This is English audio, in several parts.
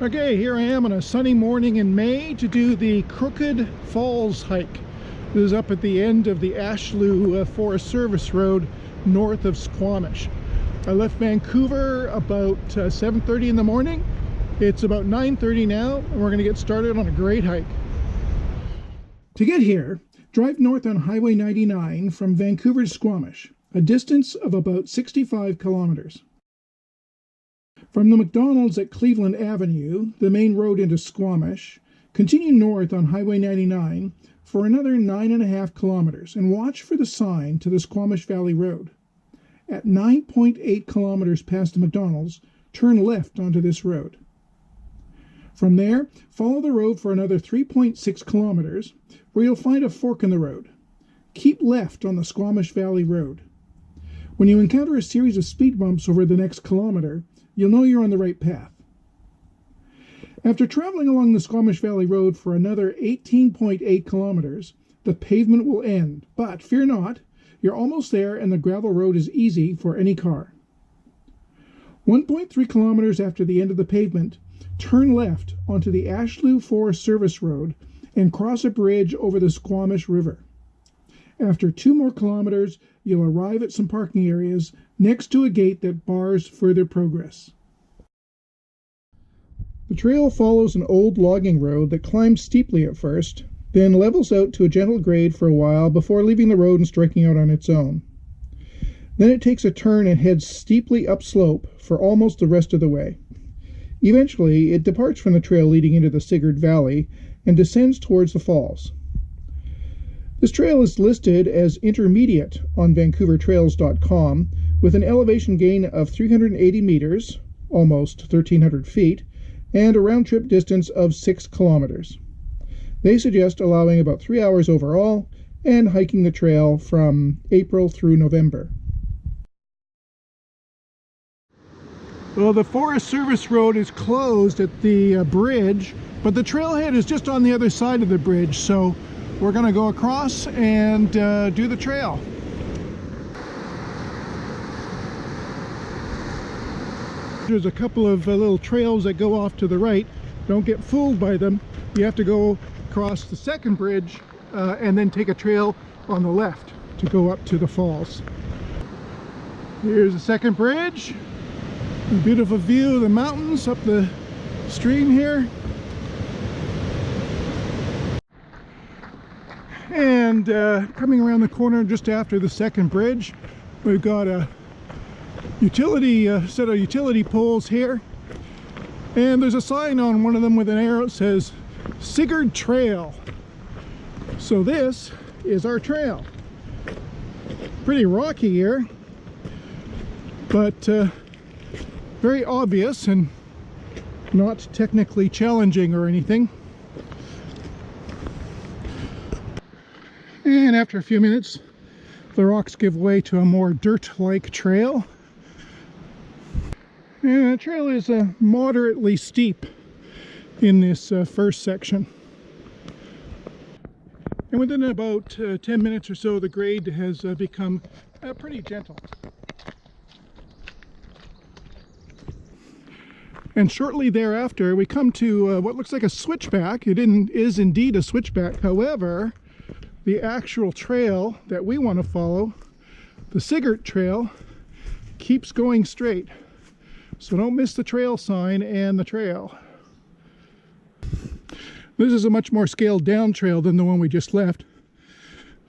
Okay, here I am on a sunny morning in May to do the Crooked Falls hike. This is up at the end of the Ashlew Forest Service Road north of Squamish. I left Vancouver about 7:30 in the morning. It's about 9:30 now, and we're going to get started on a great hike. To get here, drive north on Highway 99 from Vancouver to Squamish, a distance of about 65 kilometers. From the McDonald's at Cleveland Avenue, the main road into Squamish, continue north on Highway 99 for another 9.5 kilometers and watch for the sign to the Squamish Valley Road. At 9.8 kilometers past the McDonald's, turn left onto this road. From there, follow the road for another 3.6 kilometers, where you'll find a fork in the road. Keep left on the Squamish Valley Road. When you encounter a series of speed bumps over the next kilometer, you'll know you're on the right path. After traveling along the Squamish Valley Road for another 18.8 kilometers, the pavement will end, but fear not, you're almost there and the gravel road is easy for any car. 1.3 kilometers after the end of the pavement, turn left onto the Ashlew Forest Service Road and cross a bridge over the Squamish River. After 2 more kilometers, you'll arrive at some parking areas next to a gate that bars further progress. The trail follows an old logging road that climbs steeply at first, then levels out to a gentle grade for a while before leaving the road and striking out on its own. Then it takes a turn and heads steeply upslope for almost the rest of the way. Eventually, it departs from the trail leading into the Sigit Valley and descends towards the falls. This trail is listed as intermediate on vancouvertrails.com with an elevation gain of 380 meters, almost 1,300 feet, and a round-trip distance of 6 kilometers. They suggest allowing about 3 hours overall and hiking the trail from April through November. Well, the Forest Service Road is closed at the bridge, but the trailhead is just on the other side of the bridge, so we're going to go across and do the trail. There's a couple of little trails that go off to the right. Don't get fooled by them. You have to go across the second bridge and then take a trail on the left to go up to the falls. Here's the second bridge. A beautiful view of the mountains up the stream here. And coming around the corner just after the second bridge, we've got a set of utility poles here, and there's a sign on one of them with an arrow that says Sigit Trail. So this is our trail. Pretty rocky here, but very obvious and not technically challenging or anything. And after a few minutes, the rocks give way to a more dirt-like trail. And the trail is moderately steep in this first section. And within about 10 minutes or so, the grade has become pretty gentle. And shortly thereafter, we come to what looks like a switchback. It is indeed a switchback. However, the actual trail that we want to follow, the Sigit Trail, keeps going straight. So don't miss the trail sign and the trail. This is a much more scaled down trail than the one we just left.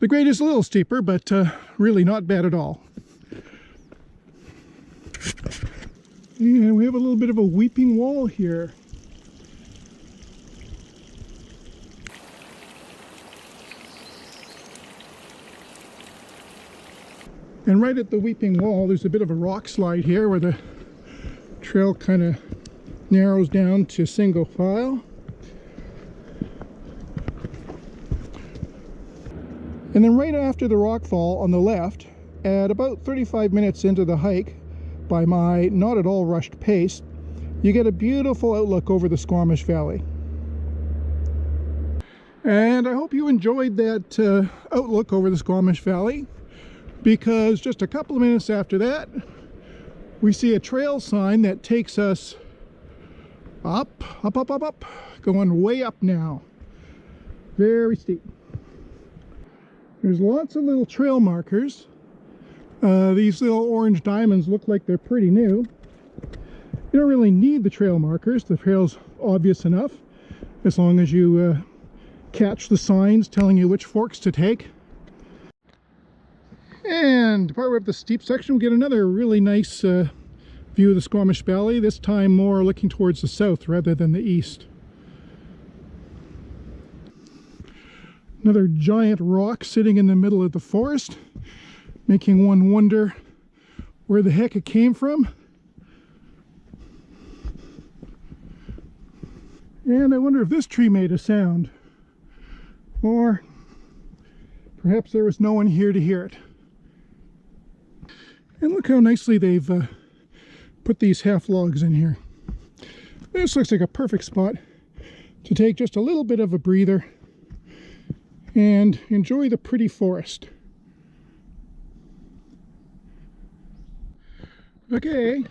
The grade is a little steeper, but really not bad at all. And we have a little bit of a weeping wall here. And right at the weeping wall, there's a bit of a rock slide here where the trail kind of narrows down to single file. And then right after the rock fall on the left, at about 35 minutes into the hike, by my not at all rushed pace, you get a beautiful outlook over the Squamish Valley. And I hope you enjoyed that outlook over the Squamish Valley, because just a couple of minutes after that, we see a trail sign that takes us Up, up, up, up, up. Going way up now. Very steep. There's lots of little trail markers. These little orange diamonds look like they're pretty new. You don't really need the trail markers. The trail's obvious enough, as long as you catch the signs telling you which forks to take. And partway up the steep section, we get another really nice view of the Squamish Valley, this time more looking towards the south rather than the east. Another giant rock sitting in the middle of the forest, making one wonder where the heck it came from. And I wonder if this tree made a sound, or perhaps there was no one here to hear it. And look how nicely they've put these half logs in here. This looks like a perfect spot to take just a little bit of a breather and enjoy the pretty forest. Okay,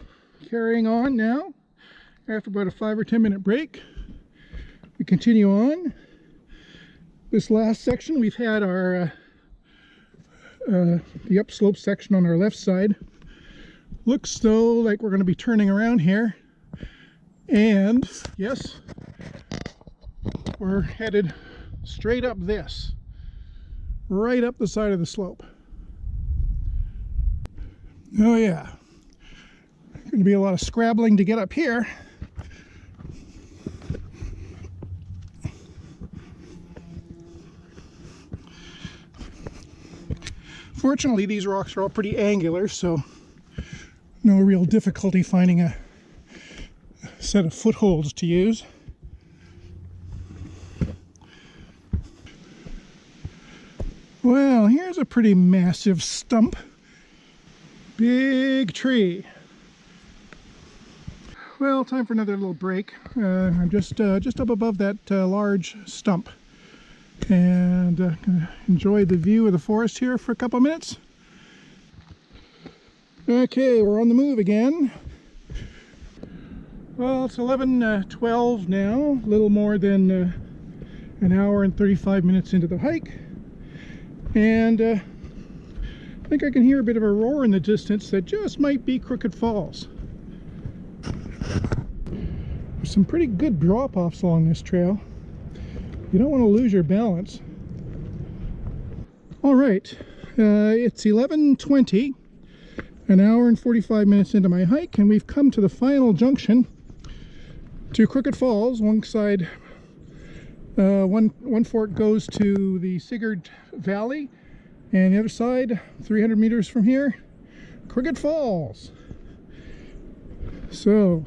carrying on now. After about a 5 or 10 minute break, we continue on. This last section, we've had our the upslope section on our left side. Looks though like we're going to be turning around here, and yes, we're headed straight up this, right up the side of the slope. Oh yeah, going to be a lot of scrabbling to get up here. Fortunately, these rocks are all pretty angular, so no real difficulty finding a set of footholds to use. Well, here's a pretty massive stump. Big tree. Well, time for another little break. I'm just up above that large stump, and gonna enjoy the view of the forest here for a couple minutes. Okay, we're on the move again. Well, it's 11:12 now, a little more than an hour and 35 minutes into the hike, and I think I can hear a bit of a roar in the distance that just might be Crooked Falls. There's some pretty good drop-offs along this trail. You don't want to lose your balance. All right, it's 11:20, an hour and 45 minutes into my hike, and we've come to the final junction to Crooked Falls. One side, one fork goes to the Sigit Valley, and the other side, 300 meters from here, Crooked Falls. So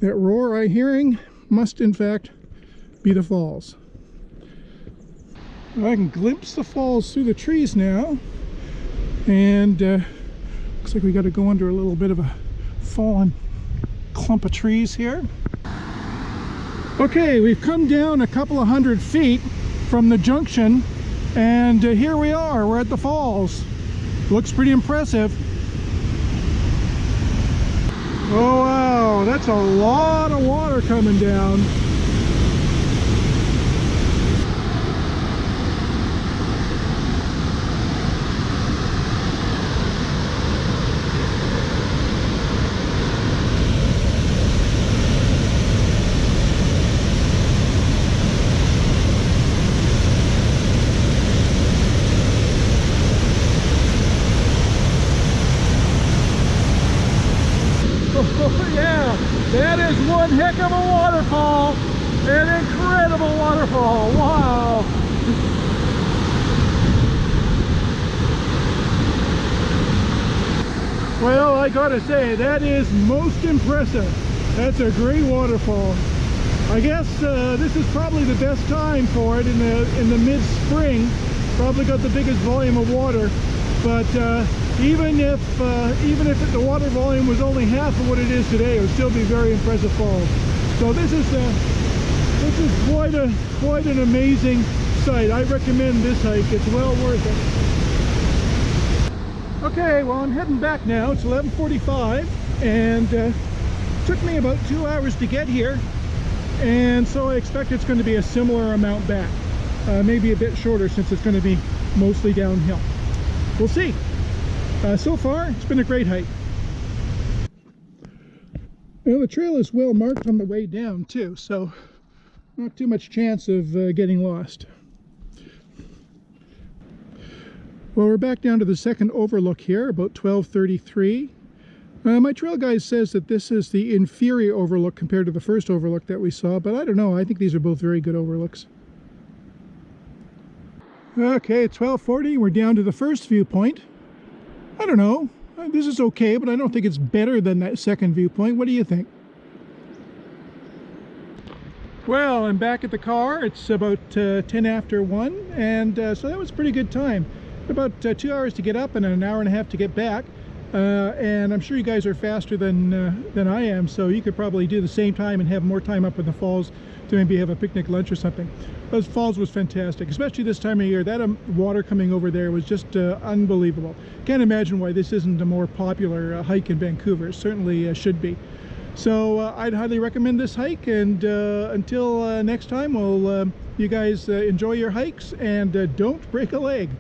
that roar I'm hearing must in fact be the falls. I can glimpse the falls through the trees now, and looks like we got to go under a little bit of a fallen clump of trees here. Okay, we've come down a couple of 100 feet from the junction, and here we are. We're at the falls. Looks pretty impressive. Oh wow, that's a lot of water coming down. Oh yeah, that is one heck of a waterfall. An incredible waterfall. Wow. Well, I gotta say, that is most impressive. That's a great waterfall. I guess this is probably the best time for it in the mid-spring. Probably got the biggest volume of water, but even if the water volume was only half of what it is today, it would still be very impressive falls. So this is quite an amazing sight. I recommend this hike. It's well worth it. Okay, well, I'm heading back now. It's 11:45, and Took me about 2 hours to get here, and so I expect it's going to be a similar amount back. Maybe a bit shorter since it's going to be mostly downhill. We'll see. So far, it's been a great hike. Well, the trail is well marked on the way down too, so not too much chance of getting lost. Well, we're back down to the second overlook here, about 12:33. My trail guide says that this is the inferior overlook compared to the first overlook that we saw, but I don't know. I think these are both very good overlooks. Okay, at 12:40, we're down to the first viewpoint. I don't know. This is okay, but I don't think it's better than that second viewpoint. What do you think? Well, I'm back at the car. It's about 10 after 1, and so that was a pretty good time. About 2 hours to get up and an hour and a half to get back. And I'm sure you guys are faster than I am, so you could probably do the same time and have more time up in the falls to maybe have a picnic lunch or something. Those falls was fantastic, especially this time of year. That water coming over there was just unbelievable. Can't imagine why this isn't a more popular hike in Vancouver. It certainly should be. So I'd highly recommend this hike, and until next time, well, you guys enjoy your hikes and don't break a leg.